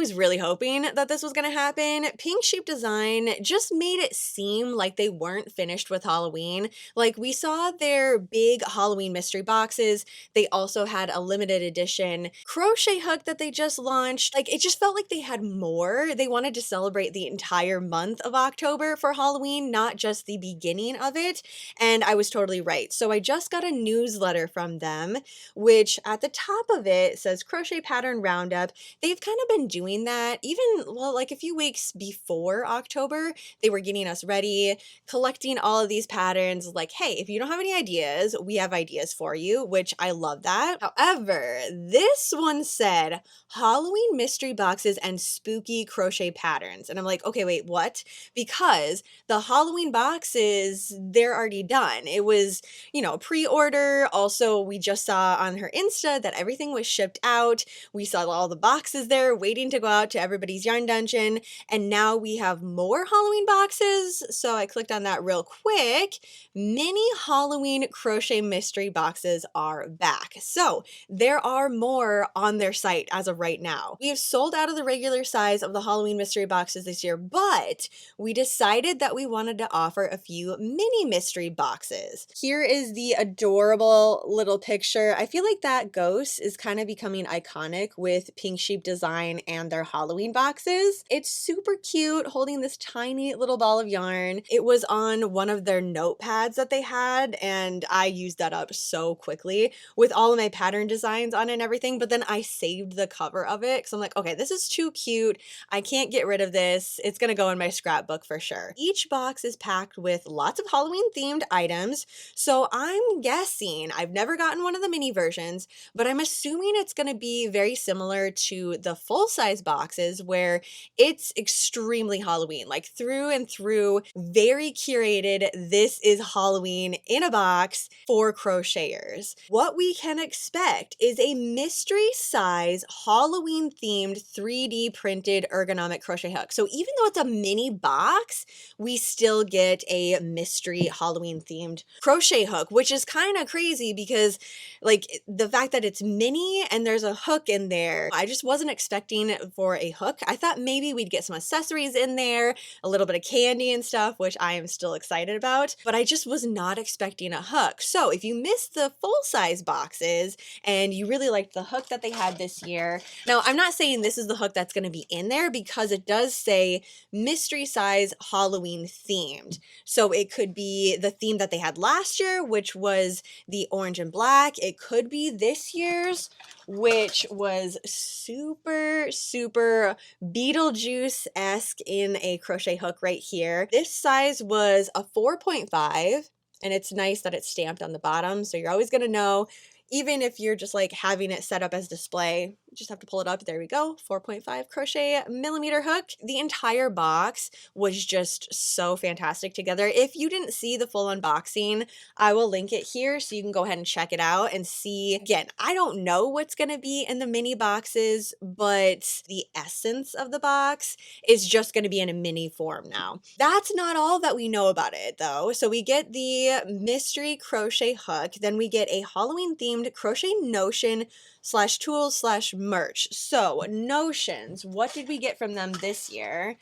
was really hoping that this was gonna happen. Pink Sheep Design just made it seem like they weren't finished with Halloween. Like, we saw their big Halloween mystery boxes. They also had a limited edition crochet hook that they just launched. Like, it just felt like they had more. They wanted to celebrate the entire month of October for Halloween, not just the beginning of it. And I was totally right. So I just got a newsletter from them, which at the top of it says Crochet Pattern Roundup. They've kind of been doing that even, well, like a few weeks before October. They were getting us ready, collecting all of these patterns. Like, hey, if you don't have any ideas, we have ideas for you, which I love that. However, this one said Halloween mystery boxes and spooky crochet patterns. And I'm like, okay, wait, what? Because the Halloween boxes, they're already done. It was, pre-order. Also, we just saw on her Insta that everything was shipped out. We saw all the boxes there waiting to go out to everybody's yarn dungeon. And now we have more Halloween boxes. So I clicked on that real quick. Mini Halloween crochet mystery boxes are back. So there are more on their site as of right now. We have sold out of the regular size of the Halloween mystery boxes this year, but we decided that we wanted to offer a few mini mystery boxes. Here is the adorable little picture. I feel like that ghost is kind of becoming iconic with Pink Sheep Design and their Halloween boxes. It's super cute, holding this tiny little ball of yarn. It was on one of their notepads that they had, and I used that up so quickly with all of my pattern designs on it and everything, but then I saved the cover of it because I'm like, okay, this is too cute. I can't get rid of this. It's gonna go in my scrapbook for sure. Each box is packed with lots of Halloween themed items, so I'm guessing, I've never gotten one of the mini versions, but I'm assuming it's gonna be very similar to the full-size boxes where it's extremely Halloween, like through and through, very curated. This is Halloween in a box for crocheters. What we can expect is a mystery size Halloween themed 3D printed ergonomic crochet hook. So even though it's a mini box, we still get a mystery Halloween themed crochet hook, which is kind of crazy because like the fact that it's mini and there's a hook in there, I just wasn't expecting for a hook. I thought maybe we'd get some accessories in there, a little bit of candy and stuff, which I am still excited about, but I just was not expecting a hook. So if you missed the full-size boxes and you really liked the hook that they had this year, now I'm not saying this is the hook that's going to be in there because it does say mystery size Halloween themed. So it could be the theme that they had last year, which was the orange and black. It could be this year's, which was super, super Beetlejuice-esque in a crochet hook right here. This size was a 4.5, and it's nice that it's stamped on the bottom, so you're always gonna know, even if you're just like having it set up as display, you just have to pull it up. There we go, 4.5 crochet millimeter hook. The entire box was just so fantastic together. If you didn't see the full unboxing, I will link it here so you can go ahead and check it out and see. Again, I don't know what's gonna be in the mini boxes, but the essence of the box is just gonna be in a mini form now. That's not all that we know about it though. So we get the mystery crochet hook, then we get a Halloween themed crochet notion / tools / merch. So notions, what did we get from them this year?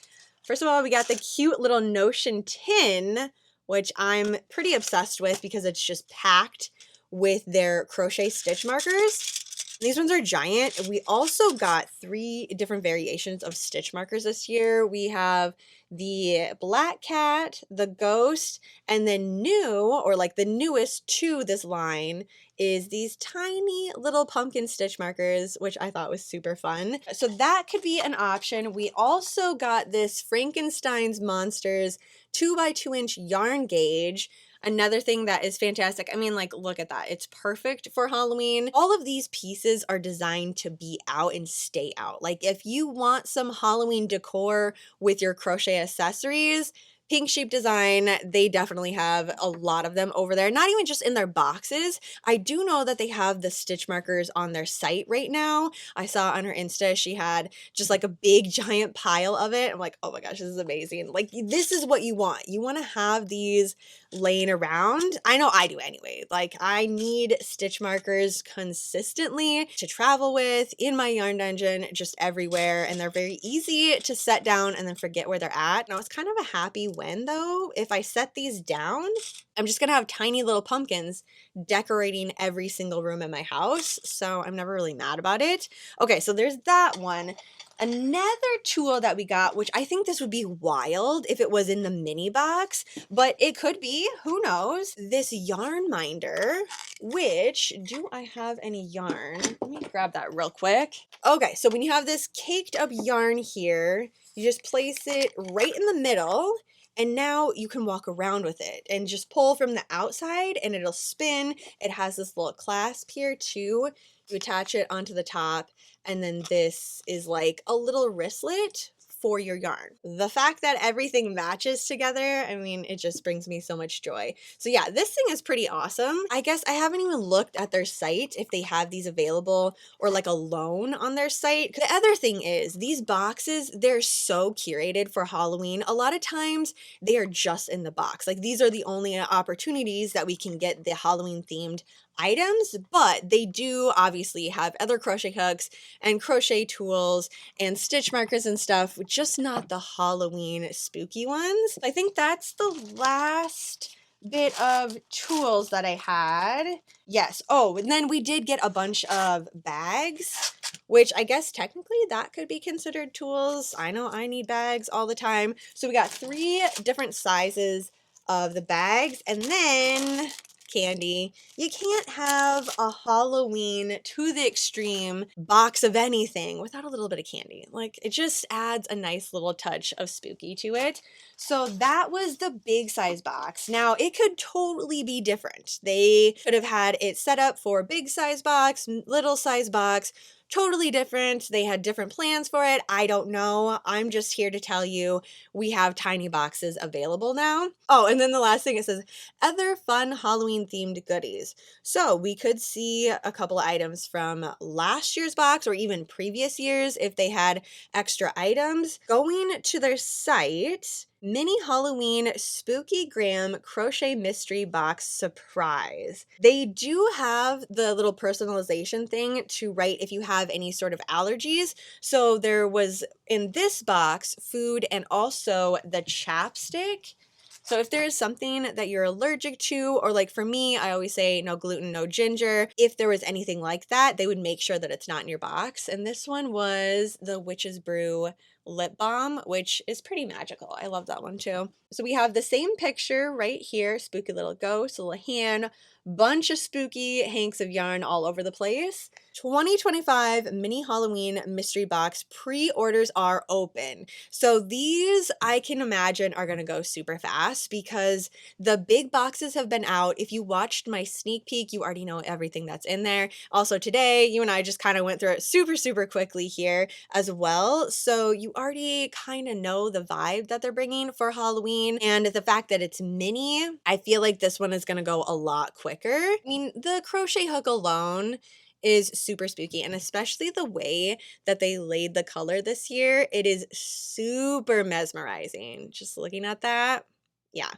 First of all, we got the cute little notion tin, which I'm pretty obsessed with because it's just packed with their crochet stitch markers. These ones are giant. We also got 3 different variations of stitch markers this year. We have the Black Cat, the Ghost, and then new, or like the newest to this line, is these tiny little pumpkin stitch markers, which I thought was super fun. So that could be an option. We also got this Frankenstein's Monsters 2x2" yarn gauge. Another thing that is fantastic. I mean, like, look at that. It's perfect for Halloween. All of these pieces are designed to be out and stay out. Like, if you want some Halloween decor with your crochet accessories, Pink Sheep Design, they definitely have a lot of them over there. Not even just in their boxes. I do know that they have the stitch markers on their site right now. I saw on her Insta, she had just like a big giant pile of it. I'm like, oh my gosh, this is amazing. Like, this is what you want. You want to have these laying around. I know I do anyway. Like, I need stitch markers consistently to travel with in my yarn dungeon, just everywhere, and they're very easy to set down and then forget where they're at. Now, it's kind of a happy win though. If I set these down, I'm just gonna have tiny little pumpkins decorating every single room in my house, so I'm never really mad about it. Okay, so there's that one. Another tool that we got, which I think this would be wild if it was in the mini box, but it could be, who knows, this yarn minder, which, do I have any yarn? Let me grab that real quick. Okay, so when you have this caked up yarn here, you just place it right in the middle, and now you can walk around with it and just pull from the outside and it'll spin. It has this little clasp here too. You attach it onto the top, and then this is like a little wristlet for your yarn. The fact that everything matches together, I mean, it just brings me so much joy. So yeah, this thing is pretty awesome. I guess I haven't even looked at their site if they have these available or like a loan on their site. The other thing is these boxes, they're so curated for Halloween. A lot of times they are just in the box. Like, these are the only opportunities that we can get the Halloween themed items, but they do obviously have other crochet hooks and crochet tools and stitch markers and stuff, just not the Halloween spooky ones. I think that's the last bit of tools that I had. Yes. Oh, and then we did get a bunch of bags, which I guess technically that could be considered tools. I know I need bags all the time. So we got 3 different sizes of the bags, and then candy. You can't have a Halloween to the extreme box of anything without a little bit of candy. Like, it just adds a nice little touch of spooky to it. So that was the big size box. Now, it could totally be different. They could have had it set up for big size box, little size box, totally different. They had different plans for it. I don't know. I'm just here to tell you we have tiny boxes available now. Oh, and then the last thing, it says other fun Halloween themed goodies. So we could see a couple of items from last year's box or even previous years if they had extra items. Going to their site, Mini Halloween Spooky Graham Crochet Mystery Box Surprise. They do have the little personalization thing to write if you have any sort of allergies. So there was in this box food and also the chapstick. So if there is something that you're allergic to, or like for me, I always say no gluten, no ginger. If there was anything like that, they would make sure that it's not in your box. And this one was the Witch's Brew lip balm, which is pretty magical. I love that one too. So we have the same picture right here, spooky little ghost, a little hand, bunch of spooky hanks of yarn all over the place. 2025 mini Halloween mystery box pre-orders are open. So these I can imagine are going to go super fast because the big boxes have been out. If you watched my sneak peek, you already know everything that's in there. Also today, you and I just kind of went through it super quickly here as well. So you already kind of know the vibe that they're bringing for Halloween, and the fact that it's mini, I feel like this one is going to go a lot quicker. I mean, the crochet hook alone is super spooky, and especially the way that they laid the color this year, it is super mesmerizing. Just looking at that, yeah.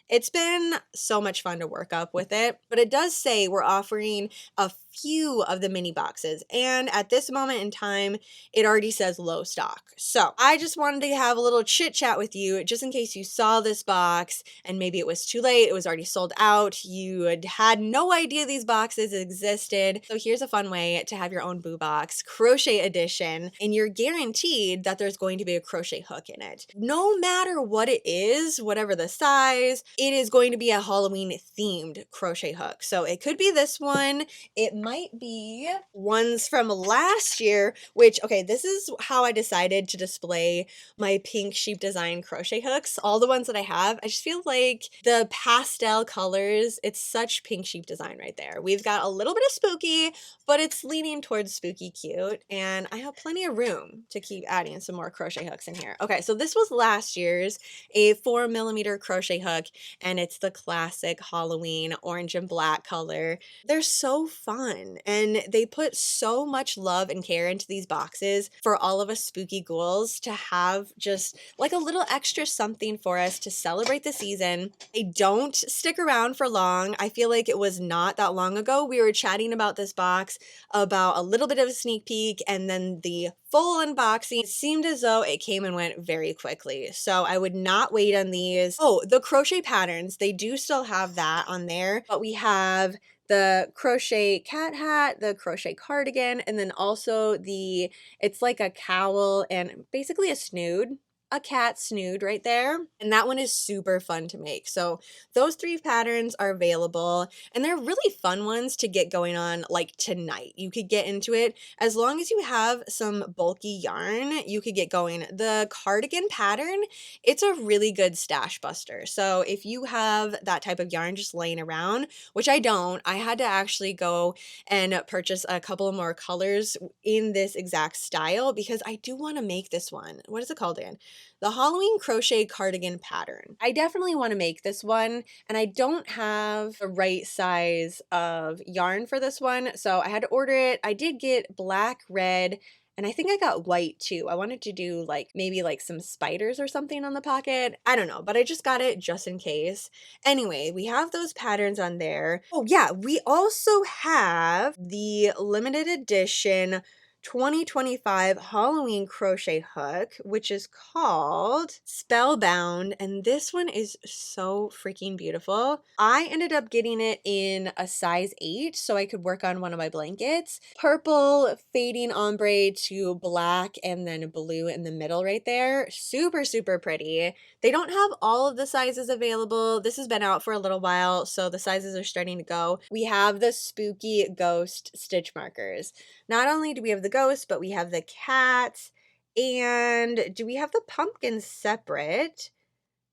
It's been so much fun to work up with it, but it does say we're offering a few of the mini boxes, and at this moment in time, it already says low stock. So I just wanted to have a little chit chat with you just in case you saw this box and maybe it was too late, it was already sold out, you had no idea these boxes existed. So here's a fun way to have your own boo box, crochet edition, and you're guaranteed that there's going to be a crochet hook in it. No matter what it is, whatever the size, it is going to be a Halloween themed crochet hook. So it could be this one, it might be ones from last year, which, okay, this is how I decided to display my pink sheep design crochet hooks. All the ones that I have, I just feel like the pastel colors, it's such pink sheep design right there. We've got a little bit of spooky, but it's leaning towards spooky cute, and I have plenty of room to keep adding some more crochet hooks in here. Okay, so this was last year's, a 4mm crochet hook, and it's the classic Halloween orange and black color. They're so fun, and they put so much love and care into these boxes for all of us spooky ghouls to have just like a little extra something for us to celebrate the season. They don't stick around for long. I feel like it was not that long ago we were chatting about this box, about a little bit of a sneak peek, and then the full unboxing. It seemed as though it came and went very quickly. So I would not wait on these. Oh, the crochet patterns, they do still have that on there, but we have the crochet cat hat, the crochet cardigan, and then also it's like a cowl and basically a snood, a cat snood right there. And that one is super fun to make. So those three patterns are available, and they're really fun ones to get going on like tonight. You could get into it as long as you have some bulky yarn, you could get going. The cardigan pattern, it's a really good stash buster. So if you have that type of yarn just laying around, which I don't, I had to actually go and purchase a couple more colors in this exact style because I do want to make this one. What is it called again? The Halloween crochet cardigan pattern. I definitely want to make this one, and I don't have the right size of yarn for this one, so I had to order it. I did get black, red, and I think I got white too. I wanted to do like maybe like some spiders or something on the pocket. I don't know, but I just got it just in case. Anyway, we have those patterns on there. Oh yeah, we also have the limited edition 2025 Halloween crochet hook, which is called Spellbound, and this one is so freaking beautiful. I ended up getting it in a size 8 so I could work on one of my blankets. Purple fading ombre to black and then blue in the middle right there. Super, super pretty. They don't have all of the sizes available. This has been out for a little while, so the sizes are starting to go. We have the spooky ghost stitch markers. Not only do we have the ghost, but we have the cats. And do we have the pumpkins separate?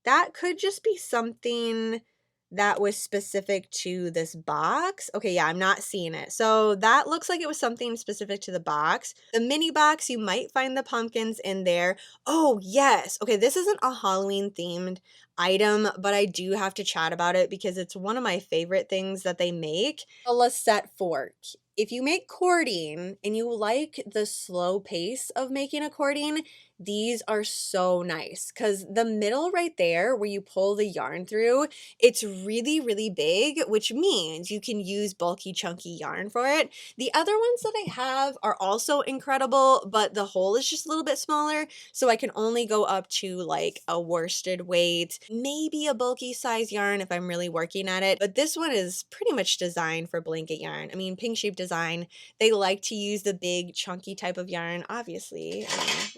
That could just be something that was specific to this box. Okay, yeah, I'm not seeing it. So that looks like it was something specific to the box. The mini box, you might find the pumpkins in there. Oh, yes. Okay, this isn't a Halloween themed item, but I do have to chat about it because it's one of my favorite things that they make. A Lisette fork. If you make cording and you like the slow pace of making a cording, these are so nice because the middle right there where you pull the yarn through, it's really, really big, which means you can use bulky, chunky yarn for it. The other ones that I have are also incredible, but the hole is just a little bit smaller, so I can only go up to like a worsted weight, maybe a bulky size yarn if I'm really working at it. But this one is pretty much designed for blanket yarn. I mean, Pink Sheep Design, they like to use the big, chunky type of yarn, obviously.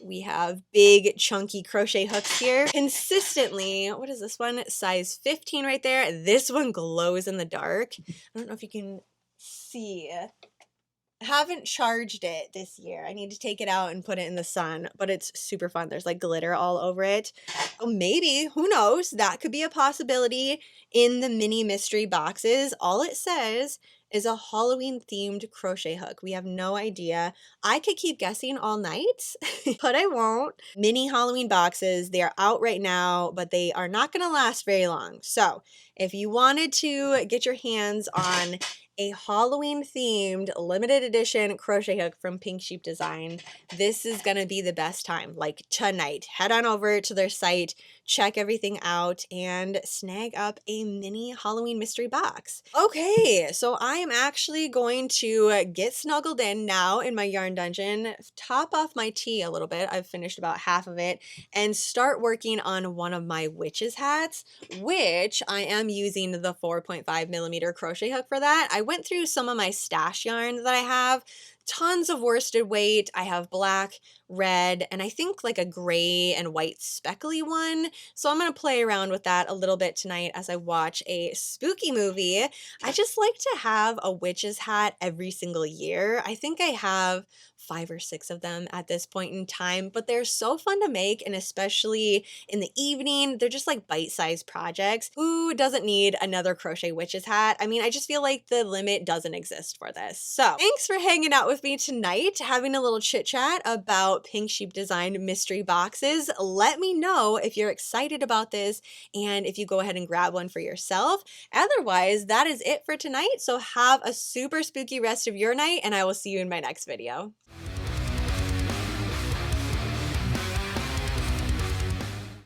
We have big chunky crochet hooks here consistently. What is this one? Size 15 right there. This one glows in the dark. I don't know if you can see. I haven't charged it this year. I need to take it out and put it in the sun, but it's super fun. There's like glitter all over it. Oh, maybe, who knows? That could be a possibility in the mini mystery boxes. All it says is a Halloween themed crochet hook. We have no idea. I could keep guessing all night, but I won't. Mini Halloween boxes, they are out right now, but they are not going to last very long. So if you wanted to get your hands on a Halloween themed limited edition crochet hook from Pink Sheep Design, this is gonna be the best time, like tonight. Head on over to their site, check everything out, and snag up a mini Halloween mystery box. Okay, so I am actually going to get snuggled in now in my yarn dungeon, top off my tea a little bit, I've finished about half of it, and start working on one of my witch's hats, which I am using the 4.5mm crochet hook for that. I went through some of my stash yarn that I have, tons of worsted weight. I have black, red, and I think like a gray and white speckly one. So I'm going to play around with that a little bit tonight as I watch a spooky movie. I just like to have a witch's hat every single year. I think I have 5 or 6 of them at this point in time, but they're so fun to make, and especially in the evening, they're just like bite-sized projects. Who doesn't need another crochet witch's hat? I mean, I just feel like the limit doesn't exist for this. So thanks for hanging out with me tonight, having a little chit chat about about Pink Sheep Design mystery boxes. Let me know if you're excited about this and if you go ahead and grab one for yourself. Otherwise, that is it for tonight. So have a super spooky rest of your night, and I will see you in my next video.